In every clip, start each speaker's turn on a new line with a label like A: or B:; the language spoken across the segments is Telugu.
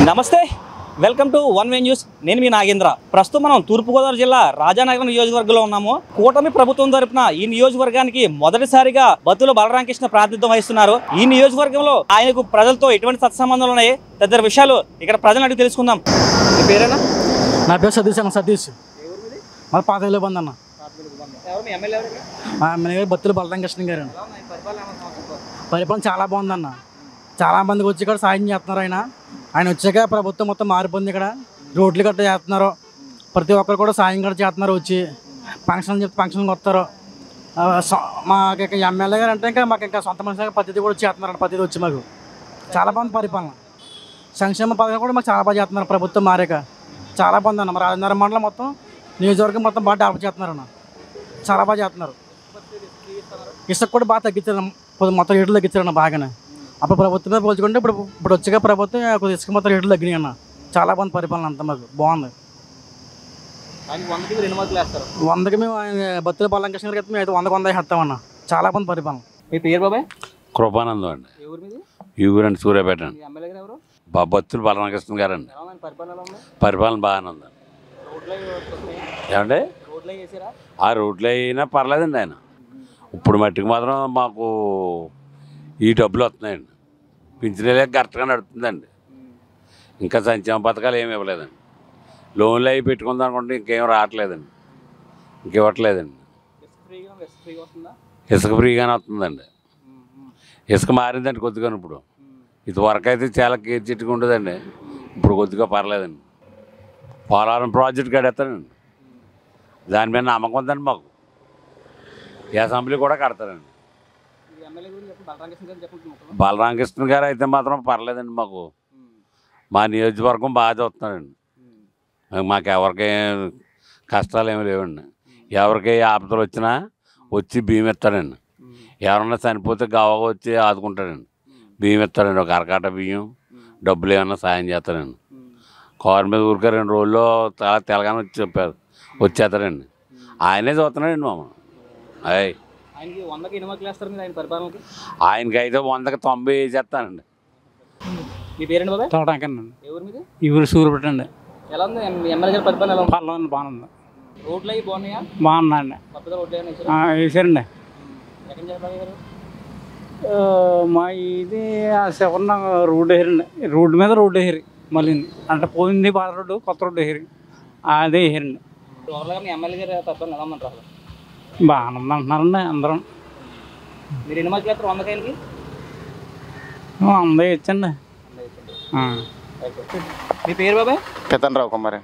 A: నమస్తే, welcome to one way news. నేను మీ నాగేంద్ర. ప్రస్తుతం మనం తూర్పుగోదావరి జిల్లా రాజానగరం నియోజకవర్గంలో ఉన్నాము. కూటమి ప్రభుత్వం తరపున ఈ నియోజకవర్గానికి మొదటిసారిగా బత్తుల బలరామకృష్ణ ప్రాతినిధ్యం వహిస్తున్నారు. ఈ నియోజకవర్గంలో ఆయనకు ప్రజలతో ఎటువంటి సత్సంబంధాలు ఉన్నాయి, తదితర విషయాలు ఇక్కడ ప్రజలను అడిగి తెలుసుకుందాం. మీ పేరేనా?
B: నా పేరు సతీష్ అన్న. సతీష్ మన పాతలో బంద్ అన్న. ఎమ్మెల్యే గారు బత్తుల బలరామకృష్ణ గారు. పరిపాలన చాలా బాగుందన్న. చాలా మందికి వచ్చి ఇక్కడ సాయం చేస్తున్నారు. ఆయన వచ్చాక ప్రభుత్వం మొత్తం మారిపోయింది. ఇక్కడ రోడ్లు గట్రా చేస్తున్నారు. ప్రతి ఒక్కరు కూడా సాయం కూడా చేస్తున్నారు. వచ్చి ఫంక్షన్ చెప్తే ఫంక్షన్కి వస్తారు. మాకు ఇక ఎమ్మెల్యే గారు అంటే ఇంకా మాకు ఇంకా సొంత మనిషిగా పద్ధతి కూడా చేస్తున్నారు. పద్ధతి వచ్చి మాకు చాలా బాగుంది పరిపాలన. సంక్షేమ పథకాలు కూడా మాకు చాలా బాగా చేస్తున్నారు. ప్రభుత్వం మారాక చాలా బాగుంది అన్న. రాజనగరం మండలం మొత్తం నియోజకవర్గం మొత్తం బాగా డెవలప్ చేస్తున్నారు అన్న. చాలా బాగా చేస్తున్నారు. ఇసుక కూడా బాగా తగ్గించారు. మొత్తం రేట్లు తగ్గించారన్న బాగానే. అప్పుడు ప్రభుత్వమే పోల్చుకుంటే ఇప్పుడు వచ్చాక ప్రభుత్వం కొద్దిగా ఇసుక మొత్తం రేట్లు తగ్గినాయి అన్న. చాలా బాగుంది పరిపాలన అంతా మాకు బాగుంది. 100కి మేము బత్తుల బలరామకృష్ణ గారికి మేము అయితే 100 వేస్తామన్న. చాలా బాగుంది పరిపాలన.
A: మీ పేరు బాబాయ్?
C: కృపానందం అండి. ఈ ఊరండి సూర్యాపేట అండి. బత్తుల బలరామకృష్ణ గారు అండి. పరిపాలన బాగానే ఉందండి. ఏమండి ఆ రోడ్లు అయినా పర్లేదండి. ఆయన ఇప్పుడు మట్టికి మాత్రం మాకు ఈ డబ్బులు వస్తున్నాయండి. పింఛనీలే కరెక్ట్గా నడుతుందండి. ఇంకా సంక్షేమ పథకాలు ఏమి ఇవ్వలేదండి. లోన్లు అవి పెట్టుకుందాం అనుకుంటే ఇంకేం రావట్లేదండి. ఇంకివ్వట్లేదండి. ఇసుక ఫ్రీగానే వస్తుందండి. ఇసుక మారిందండి కొద్దిగా. ఇప్పుడు ఇది వరకు అయితే చాలా కేర్ చెట్టుగా ఉండదండి. ఇప్పుడు కొద్దిగా పర్లేదండి. పోలవరం ప్రాజెక్ట్ కడతానండి. దాని మీద నమ్మకం ఉందండి మాకు. ఈ అసెంబ్లీ కూడా కడతారండి. బలరామకృష్ణ గారు అయితే మాత్రం పర్లేదండి. మాకు మా నియోజకవర్గం బాగా చూస్తున్నారండి. మాకు ఎవరికి కష్టాలు ఏమి లేవండి. ఎవరికి ఆపదలు వచ్చినా వచ్చి బియ్యం ఇస్తారండి. ఎవరన్నా చనిపోతే గావగా వచ్చి ఆదుకుంటారండి. బియ్యం ఇస్తారండి. ఒక అరకాట బియ్యం, డబ్బులు ఏమన్నా సాయం చేస్తారండి. కారు మీద ఊరికే 2 రోజుల్లో చాలా తెలంగాణ వచ్చి చెప్పారు వచ్చేస్తారండి. ఆయనే చూస్తున్నాడండి మమ్మల్ని. అయ్యి ఆయనకి అయితే 100కి 90 వేసేస్తానండి.
A: మీ పేరేంటి బాబాయ్?
B: తోటంకనండి. ఈ ఊరు సూర్యపేట అండి.
A: ఎలా ఉంది ఎమ్మెల్యే గారి పరిపాలన? ఎలా ఉంది?
B: పర్లేదు బాగుంది.
A: రోడ్లు అవి బాగున్నాయా?
B: బాగున్నాయండి. వేసారండి. మా ఇది శవర్ణ రోడ్డు వేసారండి. రోడ్డు మీద రోడ్డు వేసారు. మళ్ళీ అంటే పోయింది పాత రోడ్డు, కొత్త రోడ్డు వేసారు. అదే వేసారండి.
A: ఎమ్మెల్యే గారి పరిపాలన ఎలా ఉందంటారు?
B: బాగానే ఉంది అంటున్నారండి అందరం.
A: మీరు ఎన్ని మార్కులు వేస్తారు 100కి?
B: 100 ఇచ్చండి.
A: మీ పేరు బాబాయ్?
D: పెద్దరావు కుమార్.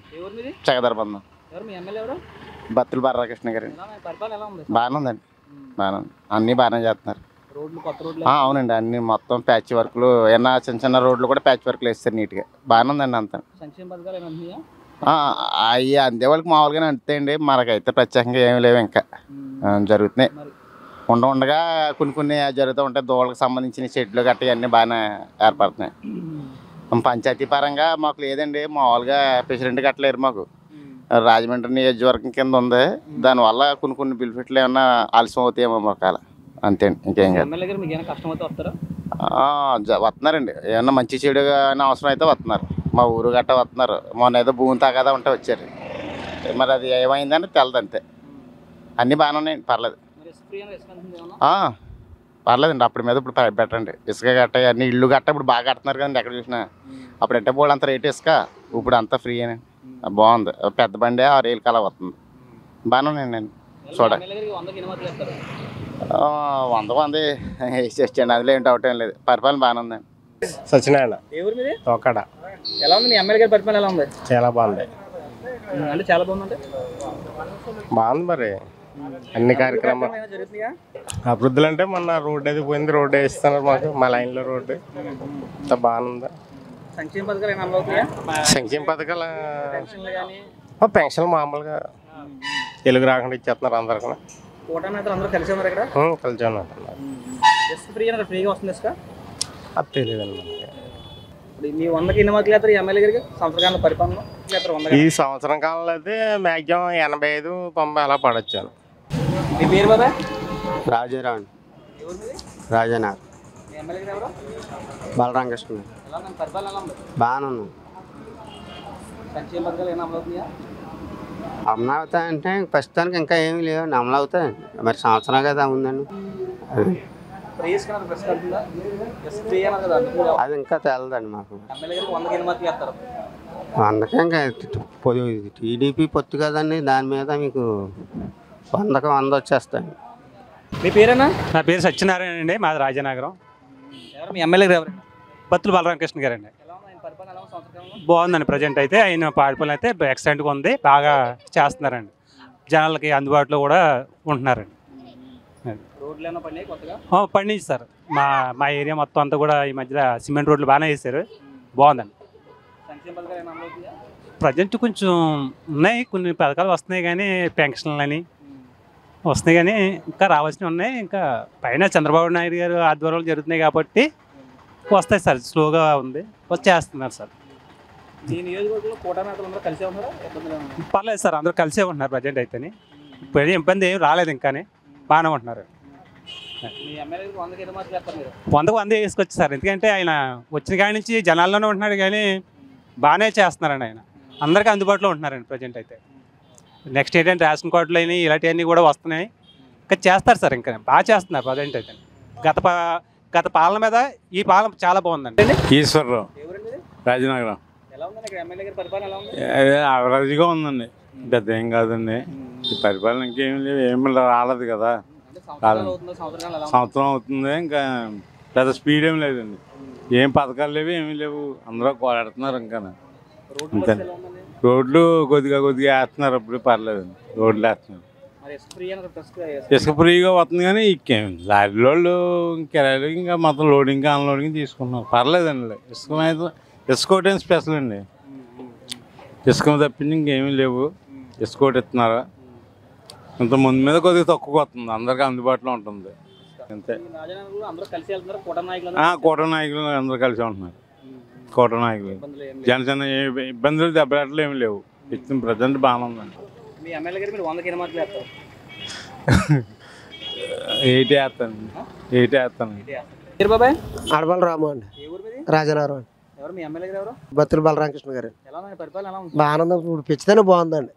D: చగదరబంధం.
A: ఎవరు మీ ఎమ్మెల్యే? ఎవరు?
D: బత్తుల బలరామకృష్ణ గారు.
A: పరిపాలన ఎలా ఉంది?
D: బాగానే ఉందండి. బాగానే ఉంది. అన్నీ బాగానే చేస్తున్నారు.
A: రోడ్లు కొత్త రోడ్లు?
D: అవునండి. అన్ని మొత్తం ప్యాచ్ వర్క్లు. ఏమన్నా చిన్న చిన్న రోడ్లు కూడా ప్యాచ్ వర్క్లు వేస్తారు నీట్గా. బాగానే ఉందండి అంతా.
A: సంక్షేమ పథకాలు ఏమైనా ఉన్నాయా?
D: అవి అందే వాళ్ళకి మామూలుగానే అంతేండి. మనకైతే ప్రత్యేకంగా ఏమి లేవు. ఇంకా జరుగుతున్నాయి. ఉండగా కొన్ని జరుగుతూ ఉంటాయి. దోళ్ళకి సంబంధించిన చెట్లు గట్ట అన్నీ బాగానే ఏర్పడుతున్నాయి. పంచాయతీ పరంగా మాకు లేదండి. మామూలుగా ప్రెసిడెంట్ గట్టలేరు మాకు. రాజమండ్రి నియోజకవర్గం కింద ఉంది. దానివల్ల కొన్ని బెనిఫిట్లు ఏమన్నా ఆలస్యం అవుతాయేమో మాకు. అలా అంతే అండి. ఇంకేం కాదు. వస్తున్నారండి. ఏమన్నా మంచి చెడుగా అవసరం అయితే వస్తున్నారు. మా ఊరు గట్ట వస్తున్నారు. మొన్న ఏదో భూమి తాగాదా ఉంటే వచ్చారు. మరి అది ఏమైందని తెలదు అంతే. అన్నీ బాగానే ఉన్నాయండి. పర్లేదు. పర్లేదండి. అప్పటి మీద ఇప్పుడు పెట్టండి. ఇసుక గట్ట అన్ని ఇల్లు గట్ట ఇప్పుడు బాగా కడుతున్నారు కదండి. ఎక్కడ చూసినా అప్పుడు అంటే పోలు అంత రేట్ ఇసుక. ఇప్పుడు అంతా ఫ్రీ అని బాగుంది. పెద్ద బండి 6 ఏళ్ళకి అలా వస్తుంది. బాగానే ఉన్నాయండి. చూడండి 100 వేసేయండి. అందులో ఏం డౌట్ ఏం లేదు. పరిపాలన బాగానే ఉందండి.
E: సత్యనారాయణ. తోకడ.
A: ఎలా ఉంది ఎమ్మెల్యే గారి పరిపాలన? ఎలా ఉంది?
E: చాలా బాగుంది.
A: అంటే చాలా బాగుంది.
E: బాగుంది. మరి అన్ని కార్యక్రమాలు అభివృద్ధులు అంటే మొన్న రోడ్డు అది పోయింది. రోడ్డు వేస్తున్నారు మాకు. మా లైన్లో రోడ్డు అంత బాగుంది.
A: సంక్షేమ పథకాలు ఏమైనా అమలు అవుతాయా?
E: సంక్షేమ పథకాలు పెన్షన్ మామూలుగా తెలుగు రాకుండా ఇచ్చేస్తున్నారు అందరికీ.
A: అందరూ కలిసి ఉన్నారు ఇక్కడ.
E: కలిసి ఉన్నారు.
A: ఫ్రీగా వస్తుంది ఇసుక?
E: అది తెలియదండి మనకి.
A: మీ 100కి ఎన్ని మార్కులు వేస్తారు ఎమ్మెల్యే గారికి సంవత్సరాల పరిపాలన?
E: ఈ సంవత్సరం కాలంలో అయితే మ్యాక్సిమం 85-90 అలా పడొచ్చాను.
A: మీ పేరు బాబా?
D: రాజారావు. రాజానగర్.
A: ఎమ్మెల్యే గారు ఎవరు?
D: బలరామకృష్ణ.
A: పరిపాలన ఎలా ఉంది?
D: బాగానే ఉన్నాం.
A: సంక్షేమ పథకాలు ఏమైనా అమలు అవుతున్నాయా?
F: అమలు అవుతాయంటే ప్రస్తుతానికి ఇంకా ఏమీ లేవు, అమలు అవుతాయండి. మరి సంవత్సరం కదా ఉందండి,
A: ఫ్రీ ఇస్తున్నారు ప్రెస్ కడుతుందా? ఫ్రీ అన్నారు కదా,
F: అది ఇంకా తెలదండి మాకు.
A: ఎమ్మెల్యే గారికి 100కి ఎన్ని మార్కులు వేస్తారు?
F: అందుకే ఇంకా టీడీపీ పొత్తు కదండి, దాని మీద మీకు 100కి 100 వచ్చేస్తాయి.
A: మీ పేరేనా?
G: నా పేరు సత్యనారాయణ అండి, మాది రాజానగరం.
A: ఎవరు మీ ఎమ్మెల్యే గారు? ఎవరు?
G: బత్తుల బలరామకృష్ణ గారు అండి.
A: ఎలా ఉంది ఆయన పరిపాలన? ఎలా ఉంది సంవత్సరంలో?
G: బాగుందండి. ప్రజెంట్ అయితే ఆయన పాడిపల్లి అయితే ఎక్సలెంట్గా ఉంది, బాగా చేస్తున్నారండి. జనాలకి అందుబాటులో కూడా ఉంటున్నారండి.
A: రోడ్లు ఏమైనా పడినాయి కొత్తగా?
G: పండించారు. మా ఏరియా మొత్తం అంతా కూడా ఈ మధ్య సిమెంట్ రోడ్లు బాగానే వేసారు, బాగుందండి.
A: సంక్షేమ పథకాలు ఏమైనా అమలు అవుతున్నాయా?
G: ప్రజెంట్ కొంచెం ఉన్నాయి, కొన్ని పథకాలు వస్తున్నాయి కానీ పెన్షన్లు అని వస్తున్నాయి కానీ ఇంకా రావాల్సినవి ఉన్నాయి. ఇంకా పైన చంద్రబాబు నాయుడు గారు ఆధ్వర్యంలో జరుగుతున్నాయి కాబట్టి వస్తాయి సార్, స్లోగా ఉంది, వచ్చేస్తున్నారు సార్.
A: ఈ నియోజకవర్గంలో కూటమి నేతలు అందరూ కలిసే ఉన్నారా? ఇబ్బందులు ఏమైనా ఉన్నాయా?
G: పర్లేదు సార్, అందరూ కలిసే ఉంటున్నారు ప్రజెంట్ అయితేనే. ఇప్పుడు ఇబ్బంది ఏం రాలేదు, ఇంకానే బాగానే ఉంటున్నారు.
A: మీ ఎమ్మెల్యే గారికి 100కి ఎన్ని మార్కులు వేస్తారు మీరు?
G: 100కు 100 వేసుకొచ్చి సార్, ఎందుకంటే ఆయన వచ్చిన కాడి నుంచి జనాల్లోనే ఉంటున్నాడు కానీ బాగానే చేస్తున్నారండి. ఆయన అందరికీ అందుబాటులో ఉంటున్నారండి ప్రజెంట్ అయితే. నెక్స్ట్ ఏంటంటే రేషన్ కార్డులు అయినాయి, ఇలాంటివన్నీ కూడా వస్తున్నాయి, ఇంకా చేస్తారు సార్, ఇంకా బాగా చేస్తున్నారు ప్రజెంట్ అయితే. గత పాలన మీద ఈ పాలన చాలా బాగుందండి.
H: ఈశ్వరరావు,
A: ఎవరండి ఇది?
H: రాజనగరం.
A: ఎలా ఉందండి ఇక్కడ ఎమ్మెల్యే గారి పరిపాలన? ఎలా ఉంది?
H: యావరేజ్గా ఉందండి, పెద్ద ఏం కాదండి. ఈ పరిపాలన ఇంకేం లేవు, ఏమి రాలేదు కదా.
A: అంటే సంవత్సరాలు అవుతుందా? సంవత్సరాలు ఎలా ఉంది?
H: సంవత్సరం అవుతుంది, ఇంకా పెద్ద స్పీడ్ ఏం లేదండి. ఏం పథకాలు లేవు, ఏమీ లేవు, అందరూ కోలాడుతున్నారు. ఇంకా
A: రోడ్లు
H: అంతే,
A: ఎలా ఉందండి?
H: రోడ్లు కొద్దిగా వేస్తున్నారు, అప్పుడు పర్లేదండి, రోడ్లు వేస్తున్నారు.
A: మరి ఇసుక ఫ్రీ అన్నారు,
H: ఇసుక ఫ్రీగా వస్తుంది కానీ ఇంకేం లారీ వాళ్ళు కిరాయిలు ఇంకా మొత్తం లోడింగ్ అన్లోడింగ్ తీసుకున్నాం, పర్లేదండి. ఇసుక మీద ఇసుక ఒకటి స్పెషల్ అండి, ఇసుక తప్పించి ఇంకేమీ లేవు. ఇసుక ఒకటి ఇస్తున్నారు, ఇంత ముందు మీద కొద్దిగా తక్కువ వస్తుంది, అందరికీ అందుబాటులో ఉంటుంది అంతే.
A: రాజనగరంలో అందరూ కలిసి వెళ్తున్నారు కూటమి నాయకులు?
H: కూటమి నాయకులు అందరూ కలిసి ఉంటున్నారు. కూటమి నాయకులు
A: ఇబ్బందులు ఏం లేవు.
H: జనసేన ఇబ్బందులు దెబ్బలాటలు ఏమి లేవు, ఇచ్చిన ప్రజెంట్ బాగానే ఉందండి.
A: మీ ఎమ్మెల్యే గారు మీరు 100కి ఎన్ని మార్కులు వేస్తారు?
H: 8 వేస్తాను, 8 వేస్తాను.
A: పేరు బాబాయ్?
I: అడబల రాము అండి,
A: ఏ ఊరు మీది?
I: రాజనగరం అండి.
A: ఎవరు మీ ఎమ్మెల్యే గారు? ఎవరు?
I: బత్తుల బలరామకృష్ణ గారు.
A: ఎలా ఉంది పరిపాలన? ఎలా ఉంది?
I: బాగానే ఉంది, ఇప్పుడు పెంచితేనే బాగుందండి.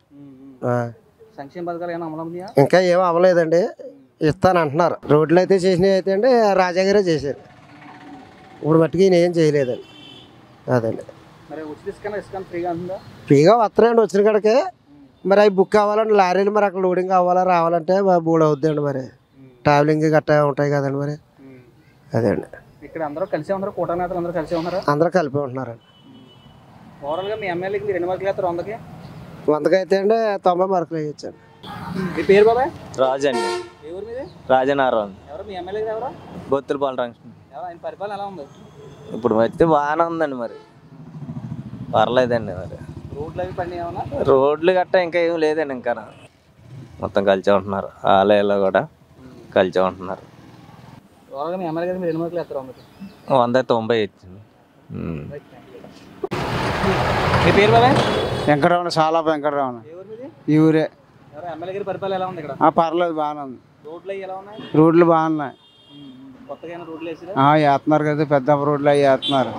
A: సంక్షేమ పథకాలు ఏమైనా అమలు అవుతున్నాయా?
I: ఇంకా ఏమీ అవ్వలేదండి, ఇస్తాను అంటున్నారు. రోడ్లు అయితే చేసినవి అయితే అండి రాజా గారే చేశారు, ఇప్పుడు మట్టుకు ఈయన ఏం చేయలేదండి. అదండి,
A: మరి ఉచిత ఇసుక ఫ్రీగా ఉంటుందా?
I: ఫ్రీగా వస్తున్నాయండి వచ్చిన కాడికే. మరి అవి బుక్ కావాలంటే లారీలు మరి అక్కడ లోడింగ్ కావాలా రావాలంటే బూడ అవుద్దండి, మరి ట్రావెలింగ్ గట్టా ఉంటాయి కదండి మరి. అదే అండి,
A: ఇక్కడ అందరూ కలిసే ఉన్నారు, కూటమి నేతలు అందరూ కలిసే ఉన్నారా?
I: అందరూ కలిపి ఉంటున్నారండి.
A: ఓవరాల్గా మీ ఎమ్మెల్యేకి మీరు ఎన్ని మార్కులు వేస్తారు 100కి?
I: 100కి అయితే అండి 90 మార్కులు వేయచ్చండి.
A: మీ పేరు బాబాయ్?
J: రాజు అండి,
A: ఏ ఊరు మీది?
J: రాజనారాయణ.
A: ఎవరు మీ ఎమ్మెల్యే గారు? ఎవరు?
J: బొత్తుల బలరామకృష్ణ.
A: ఎవరు ఆయన పరిపాలన ఎలా ఉంది?
J: ఇప్పుడు అయితే బాగానే ఉందండి, మరి పర్లేదండి. మరి
A: రోడ్లు అవి పడినాయి ఏమన్నా?
J: రోడ్లు గట్టా ఇంకా ఏం లేదండి, ఇంకా మొత్తం కలిసే ఉంటున్నారు, ఆలయాల్లో కూడా కలిసే ఉంటున్నారు.
A: ఓవరాల్గా మీ ఎమ్మెల్యే గారు మీరు ఎన్ని మార్కులు వేస్తారు 100కి?
J: 190 ఇచ్చింది.
A: మీ పేరు బాబాయ్?
B: వెంకటరమణ, చాలా వెంకటరమణ.
A: ఏ ఊరు మీది?
B: ఈ ఊరే.
A: ఎవరు ఎమ్మెల్యే గారి పరిపాలన ఎలా ఉంది ఇక్కడ?
B: పర్లేదు, బాగానే ఉంది.
A: రోడ్లు అవి ఎలా ఉన్నాయి?
B: రోడ్లు బాగున్నాయి,
A: కొత్తగా ఏమైనా రోడ్లు వేసిరా?
B: వేస్తున్నారు కదా, పెద్ద రోడ్లు అవి వేస్తున్నారు.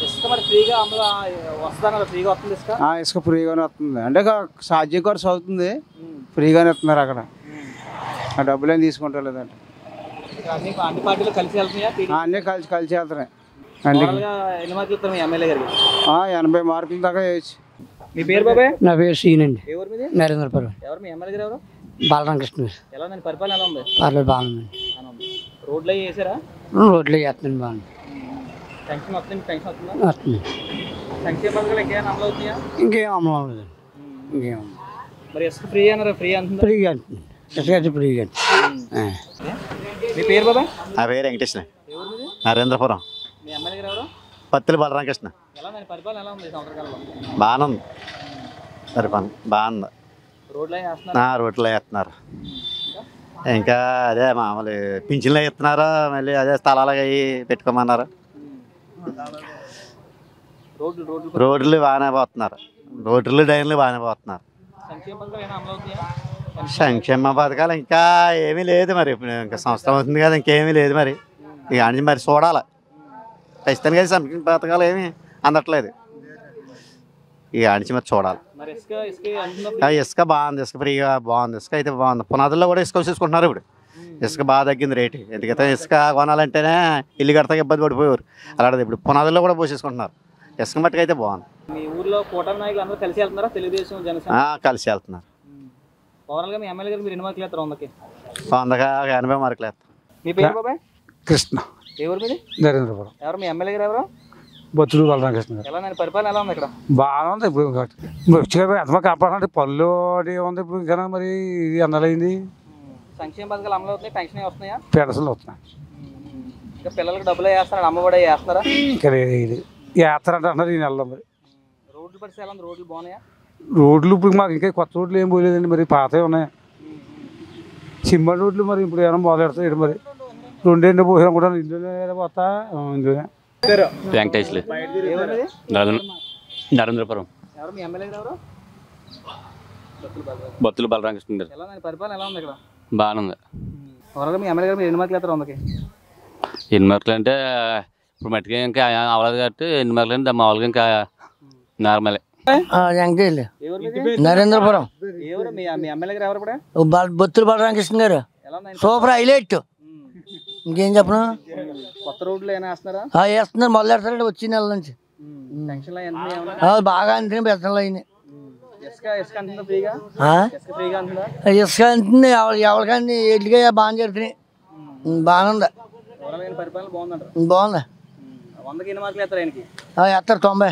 A: ఇసుక మరి ఫ్రీగా అమలు వస్తుందా? ఫ్రీగా వస్తుంది ఇసుక?
B: ఇసుక ఫ్రీగానే వస్తుంది, అంటే ఛార్జీ ఖర్చు అవుతుంది, ఫ్రీగానే ఇస్తున్నారు అక్కడ, ఆ డబ్బులు ఏం తీసుకుంటారు లేదంటే.
A: అన్ని పార్టీలు కలిసి వెళ్తున్నాయా?
B: అన్నీ కలిసి వెళ్తున్నాయి.
A: ఓవరాల్గా ఎన్ని మార్కులు ఇస్తారు మీ ఎమ్మెల్యే గారికి?
B: 80 మార్కుల దాకా వేయచ్చు.
A: మీ పేరు బాబాయ్?
B: నా పేరు సీనండి,
A: ఏ ఊరు మీది?
B: నరేంద్రపురం.
A: ఎవరు మీ ఎమ్మెల్యే గారు? ఎవరు?
B: బాలరామకృష్ణ.
A: ఎలా ఉంది పరిపాలన? ఎలా ఉంది?
B: పర్లేదు, బాగుంది.
A: రోడ్లు అవి వేసారా?
B: రోడ్లు వేస్తున్నాను, బాగుంది.
A: పెన్షన్ వస్తుంది? పెన్షన్ వస్తుందా?
B: వస్తుంది.
A: సంక్షేమ పథకాలు ఇంకేమైనా అమలు అవుతున్నాయా?
B: ఇంకేం అమలు అవ్వలేదు, ఇంకేం.
A: మరి ఇసుక ఫ్రీ అన్నారా? ఫ్రీ అంటుందా?
B: ఫ్రీగా అంటుంది, ఇసుక ఫ్రీగా.
A: మీ పేరు బాబాయ్?
K: నా పేరు వెంకటేశ్వర,
A: ఏ ఊరు మీది?
K: నరేంద్రపురం.
A: మీ ఎమ్మెల్యే గారు ఎవరు?
K: పత్తిలి బలరామకృష్ణ.
A: ఎలా ఉంది పరిపాలన? ఎలా ఉంది సంవత్సరాలలో?
K: బాగానే ఉంది పరిపాలన, బాగుంది.
A: రోడ్లు అవి వేస్తున్నారు?
K: రోడ్లు వేస్తున్నారు, ఇంకా అదే మామూలు పింఛన్లు ఇస్తున్నారు, మళ్ళీ అదే స్థలాలు అవి పెట్టుకోమన్నారు. రోడ్లు బాగానే పోతున్నారు, రోడ్లు డైన్లు బాగానే పోతున్నారు.
A: సంక్షేమ పథకాలు ఏమైనా అమలు అవుతున్నాయా?
K: సంక్షేమ పథకాలు ఇంకా ఏమీ లేదు, మరి ఇప్పుడు ఇంకా సంవత్సరం అవుతుంది కదా, ఇంకేమీ లేదు. మరి ఇక అని మరి చూడాలి, ఖచ్చితంగా సంక్షేమ పథకాలు ఏమీ అందట్లేదు. ఇక ఆడిచి మరి చూడాలి.
A: మరి ఇసుక
K: ఇసుక బాగుంది, ఇసుక ఫ్రీగా బాగుంది, ఇసుక అయితే బాగుంది. పునాదుల్లో కూడా ఇసుక వచ్చేసుకుంటున్నారు ఇప్పుడు. ఇసుక బాగా తగ్గింది రేటు. ఎందుకంటే ఇసుక కొనాలంటేనే ఇల్లు కడతాక ఇబ్బంది పడిపోయారు. అలాంటిది ఇప్పుడు పునాదుల్లో కూడా పోసేసుకుంటున్నారు. ఇసుక మట్టుకు అయితే బాగుంది.
A: మీ ఊర్లో కూటమి నాయకులు అందరూ కలిసి వెళ్తున్నారా? తెలుగుదేశం, జనసేన
K: కలిసి వెళ్తున్నారు.
A: ఓవరాల్గా మీ ఎమ్మెల్యే గారు మీరు ఎన్ని మార్కులు వేస్తారు 100కి?
K: 100కి 80 మార్కులు వేస్తాం.
A: మీ పేరు బాబాయ్?
L: కృష్ణ.
A: ఎవరు మీది?
L: నరేంద్రపురం.
A: ఎవరు మీ ఎమ్మెల్యే గారు? ఎవరు?
L: బొత్తులు బలరామకృష్ణ గారు.
A: ఎలా నేను పరిపాలన ఎలా ఉంది ఇక్కడ?
L: బాగా ఉంది. ఇప్పుడు వచ్చి ఎంతమంది కాపాడాలంటే పళ్ళు అది ఉంది. ఇప్పుడు ఇంకా మరి ఇది అన్నలైంది.
A: సంక్షేమ పథకాలు అమలు అవుతున్నాయి, పెన్షన్ వస్తున్నాయా?
L: పెన్షన్లు వస్తున్నాయి.
A: ఇంకా పిల్లలకు డబ్బులు వేస్తారా? అమ్మఒడి వేస్తారా?
L: ఇంకా ఇది వేస్తారంటే అన్నారు ఈ నెలలో. మరి
A: రోడ్లు పరిస్థితి ఎలా ఉంది? రోడ్లు బాగున్నాయా?
L: రోడ్లు ఇప్పుడు మాకు ఇంకా కొత్త రోడ్లు ఏం పోలేదండి. మరి పాతవి ఉన్నాయి సిమెంట్ రోడ్లు. మరి ఇప్పుడు ఏమైనా మొదలెడతాయి మరి 2 పోయినా కూడా ఇందులోనే పోతా. ఇందులోనే
M: వెంకటేశ్వరి నరేంద్రపురం.
A: ఎవరు మీ ఎమ్మెల్యే గారు?
M: బొత్తులు బలరామకృష్ణ గారు.
A: ఎలా నేను పరిపాలన ఎలా ఉంది ఇక్కడ?
M: బాగానే ఉంది.
A: ఓవరాల్గా మీ ఎమ్మెల్యే గారు మీరు ఎన్ని మార్కులు వేస్తారు 100కి?
M: ఎన్ని మార్కులు అంటే ఇప్పుడు మట్టిగా ఇంకా అవ్వలేదు కాబట్టి ఎన్ని మార్కులు అంటే మామూలుగా ఇంకా నార్మలే.
I: నరేంద్రపురం.
A: ఎవరు మీ ఎమ్మెల్యే గారు? ఎవరు కూడా?
I: బొత్తులు బలరామకృష్ణ గారు. Super highlight. ఇంకేం చెప్పను?
A: కొత్త రోడ్లు ఏమైనా వేస్తున్నారా?
I: వేస్తున్నారు, మొదలు పెడతారండి వచ్చే నెల నుంచి. బాగా అంతే పెద్దలు అయినాయి.
A: ఇసుక అంటుందా ఫ్రీగా? ఫ్రీగా అంటుందా?
I: ఇసుక అంటుంది ఎవరికన్నా ఎడ్లుగా బాగా జరుగుతున్నాయి. బాగానే ఉంది.
A: పరిపాలన బాగుందంట.
I: బాగుంది.
A: 100కి ఎన్ని మార్కులు వేస్తారు ఆయనకి?
I: వేస్తారు 90.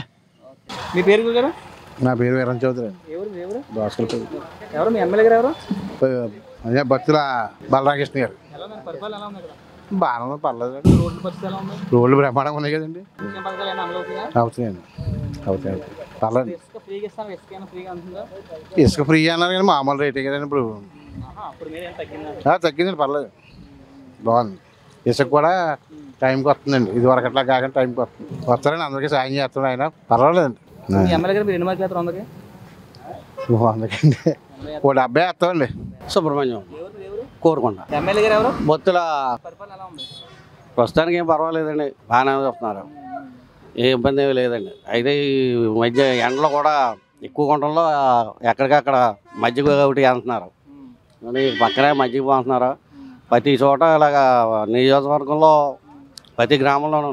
A: మీ పేరు గారు?
N: నా పేరు వీరం చౌదరి.
A: ఎవరు మీ ఎమ్మెల్యే గారు? ఎవరు?
N: అదే బత్తుల బలరామకృష్ణ గారు.
A: పరిపాలన ఎలా ఉంది?
N: బాగానే ఉంది, పర్లేదు.
A: రోడ్లు పరిస్థితి ఎలా ఉంది?
N: రోడ్లు బ్రహ్మాండంగా ఉన్నాయి కదండి.
A: అవుతున్నాయండి.
N: పర్లేదు. ఇసుక ఫ్రీ అన్నారు కానీ మామూలు రేటే కదండి ఇప్పుడు. తగ్గిందండి, పర్లేదు, బాగుంది. ఇసుక కూడా టైంకి వస్తుందండి. ఇది వరకు అట్లా కాకుండా టైంకి వస్తుంది. వస్తారండి, అందరికీ సాయం చేస్తాడు ఆయన. పర్వాలేదండి. అందుకండి 70 వేస్తామండి.
O: సుబ్రహ్మణ్యం కోరుకుంటా.
A: ఎమ్మెల్యే గారు ఎవరు?
O: బొత్తుల. ప్రస్తుతానికి ఏం పర్వాలేదండి, బాగానే వస్తున్నారు, ఏ ఇబ్బంది ఏమీ లేదండి. అయితే ఈ మధ్య ఎండలు కూడా ఎక్కువ కొండల్లో ఎక్కడికక్కడ మజ్జిగ ఒకటి వెళ్తున్నారు, పక్కనే మజ్జిగ పోతున్నారు. ప్రతి చోట ఇలాగా నియోజకవర్గంలో ప్రతి గ్రామంలోనూ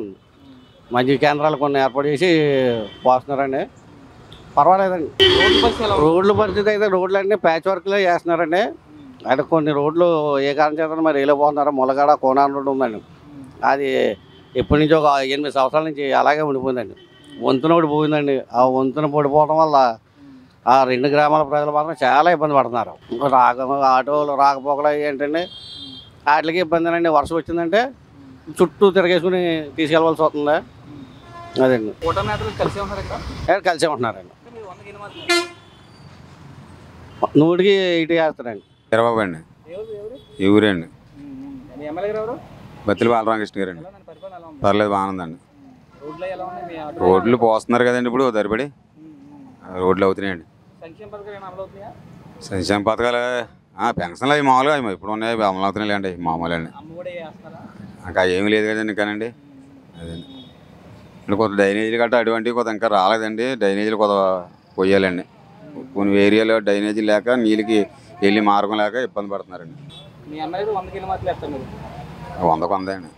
O: మజ్జిగ కేంద్రాలు కొన్ని ఏర్పాటు చేసి పోస్తున్నారండి. పర్వాలేదండి. రోడ్ల పరిస్థితి అయితే రోడ్లు అన్నీ ప్యాచ్ వర్క్లో చేస్తున్నారండి. అంటే కొన్ని రోడ్లు ఏ కారణం చేత మరి వెళ్ళిపోతున్నారు. ములగాడ కోనాన్ రోడ్డు ఉందండి, అది ఎప్పటి నుంచో ఒక 8 సంవత్సరాల నుంచి అలాగే ఉండిపోయిందండి. వంతున ఒకటి పోయిందండి. ఆ వంతున పడిపోవడం వల్ల ఆ 2 గ్రామాల ప్రజలు మాత్రం చాలా ఇబ్బంది పడుతున్నారు. ఆటోలు రాకపోకలు ఏంటండి, వాటికి ఇబ్బందినండి. వర్షం వచ్చిందంటే చుట్టూ తిరగేసుకుని తీసుకెళ్ళవలసి వస్తుంది. అదండి. కలిసే ఉంటున్నారండి. 100కి 80 వేస్తారండి.
P: చంద్రబాబు అండి. ఈ ఊరండి. బత్తుల బాలరామకృష్ణ గారండి. పర్లేదు, బాగుందండి. రోడ్లు పోస్తున్నారు కదండి ఇప్పుడు దరిపడి రోడ్లు అవుతున్నాయండి. సంక్షేమ పథకాలు పెన్షన్లు అవి మామూలుగా ఇప్పుడు ఉన్నాయి, అమలు అవుతున్నాయి అండి, మామూలు అండి. ఇంకా ఏమీ లేదు కదండి ఇంకానండి. అదండి. ఇప్పుడు కొత్త డ్రైనేజీలు గట్రా అటువంటివి కొత్త ఇంకా రాలేదండి. డ్రైనేజీలు కొత్త పోయాలండి. కొన్ని ఏరియాలో డ్రైనేజీ లేక నీళ్ళకి వెళ్ళి మార్గం లేక ఇబ్బంది పడుతున్నారండి. 100కు 100 అండి.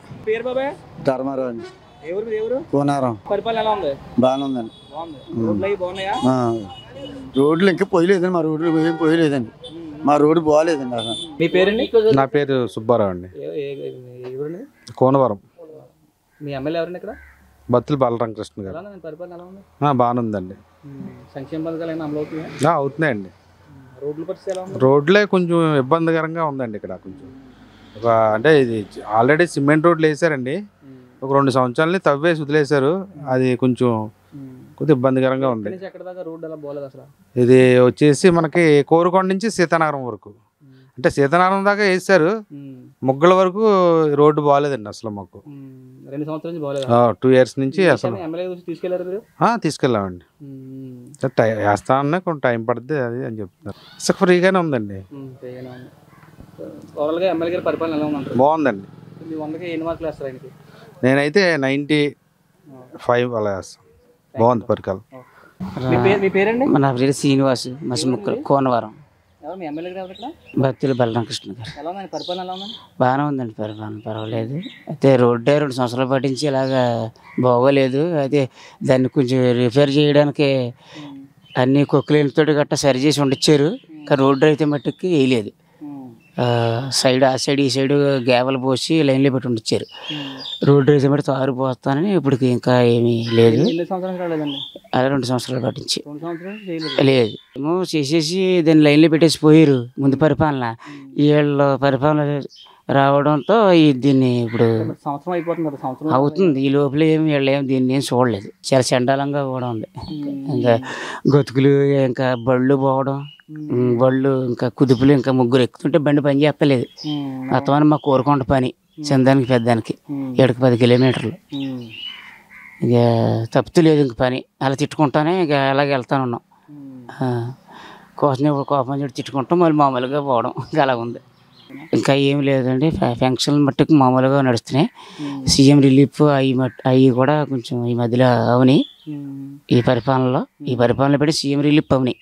Q: ధర్మారావు అండి. కోనారం. బాగానే ఉందండి. రోడ్లు ఇంకా పోయలేదండి, మా రోడ్లు ఏం పోయలేదండి, మా రోడ్డు బాగాలేదండి అసలు.
A: మీ పేరండి?
R: నా పేరు సుబ్బారావు అండి. కోనవరం.
A: మీ ఎమ్మెల్యే ఎవరండి ఇక్కడ?
R: బత్తుల బాలరామకృష్ణ గారు. బాగానే ఉందండి.
A: సంక్షేమ పథకాలు ఏమైనా అమలు అవుతున్నాయా?
R: అవుతున్నాయండి.
A: రోడ్ల పరిస్థితి ఎలా ఉంది?
R: రోడ్లే కొంచెం ఇబ్బందికరంగా ఉందండి ఇక్కడ. కొంచెం అంటే ఇది ఆల్రెడీ సిమెంట్ రోడ్లు వేసారండి, ఒక 2 సంవత్సరాలని తవ్వేసి వదిలేశారు. అది కొంచెం కొద్దిగా ఇబ్బందికరంగా ఉంది. ఇది వచ్చేసి మనకి కోరుకొండ నుంచి సీతానగరం వరకు, అంటే సీతానగరం దాకా వేసారు. ముగ్గల వరకు రోడ్డు బాగాలేదండి అసలు మాకు.
A: 2 సంవత్సరాల నుంచి బాగాలేదు.
R: 2 years నుంచి అసలు తీసుకెళ్ళామండి. వేస్తా అన్నా కొంచెం టైం పడుతుంది అది అని చెప్తున్నారు. ఇసుక ఫ్రీగానే ఉందండి. బాగుందండి. నేనైతే 95 అలా వేస్తాను. బాగుంది పరికరం.
A: మీ పేరండి?
S: నా పేరు శ్రీనివాస్ మసిముక్కలు కోనవరం.
A: ఎవరు మీ ఎమ్మెల్యే గారు ఇక్కడ?
S: భక్తులు బలరామకృష్ణ గారు.
A: ఎలా ఉందండి పరిపాలన? ఎలా ఉందండి?
S: బాగానే ఉందండి పరిపాలన, పర్వాలేదు. అయితే రోడ్డే 2 సంవత్సరాలు పట్టించి ఇలాగా బాగోలేదు. అయితే దాన్ని కొంచెం రిపేర్ చేయడానికి అన్ని కొక్కులేనితో గట్టా సరి చేసి ఉండొచ్చారు. కానీ రోడ్డు అయితే మట్టుకి వేయలేదు. సైడ్ ఆ సైడ్ ఈ సైడ్ గ్యావలు పోసి లైన్లో పెట్టి ఉండొచ్చారు. రోడ్డు అయితే మట్టి తారు పోస్తానని ఇప్పటికి ఇంకా ఏమీ లేదు. అదే 2 సంవత్సరాలు పట్టించి లేదు. ఏమో చేసేసి దాన్ని లైన్లో పెట్టేసి పోయారు ముందు పరిపాలన. వీళ్ళ పరిపాలన రావడంతో దీన్ని ఇప్పుడు
A: సంవత్సరం అయిపోతుంది, సంవత్సరం
S: అవుతుంది. ఈ లోపల వీళ్ళు దీన్ని ఏం చూడలేదు. చాలా చండాలంగా కూడా ఉంది. ఇంకా గతుకులు, ఇంకా బళ్ళు పోవడం, బళ్ళు ఇంకా కుదుపులు, ఇంకా ముగ్గురు ఎక్కుతుంటే బండి పని చేస్తలేదు. మొత్తం మా కోరుకొండ పని చందానికి పెద్దానికి 7-10 కిలోమీటర్లు. ఇక తప్పుతూ లేదు ఇంక పని. అలా తిట్టుకుంటానే ఇక అలాగే వెళ్తాను ఉన్నాం. కోపం చెడు తిట్టుకుంటాం, మళ్ళీ మామూలుగా పోవడం ఇంకా అలా ఉంది. ఇంకా ఏమి లేదండి. ఫంక్షన్లు మట్టుకు మామూలుగా నడుస్తున్నాయి. సీఎం రిలీఫ్ అవి కూడా కొంచెం ఈ మధ్యలో అవని ఈ పరిపాలనలో పెట్టి సీఎం రిలీఫ్ అవని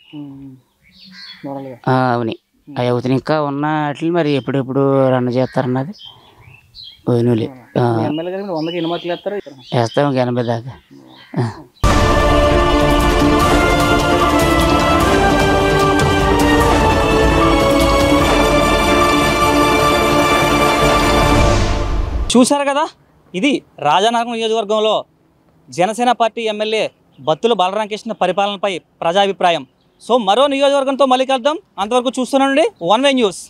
S: అవని అవి అవుతున్నాయి. ఇంకా ఉన్న వాటిని మరి ఎప్పుడెప్పుడు రన్ చేస్తారన్నది పోయినలే. వేస్తాం 80 దాకా.
A: చూశారు కదా, ఇది రాజానగరం నియోజకవర్గంలో జనసేన పార్టీ ఎమ్మెల్యే బత్తుల బలరామకృష్ణ పరిపాలనపై ప్రజాభిప్రాయం. సో మరో నియోజకవర్గంతో మళ్ళీ కలుద్దాం. అంతవరకు చూస్తున్నానండి 1 వే న్యూస్.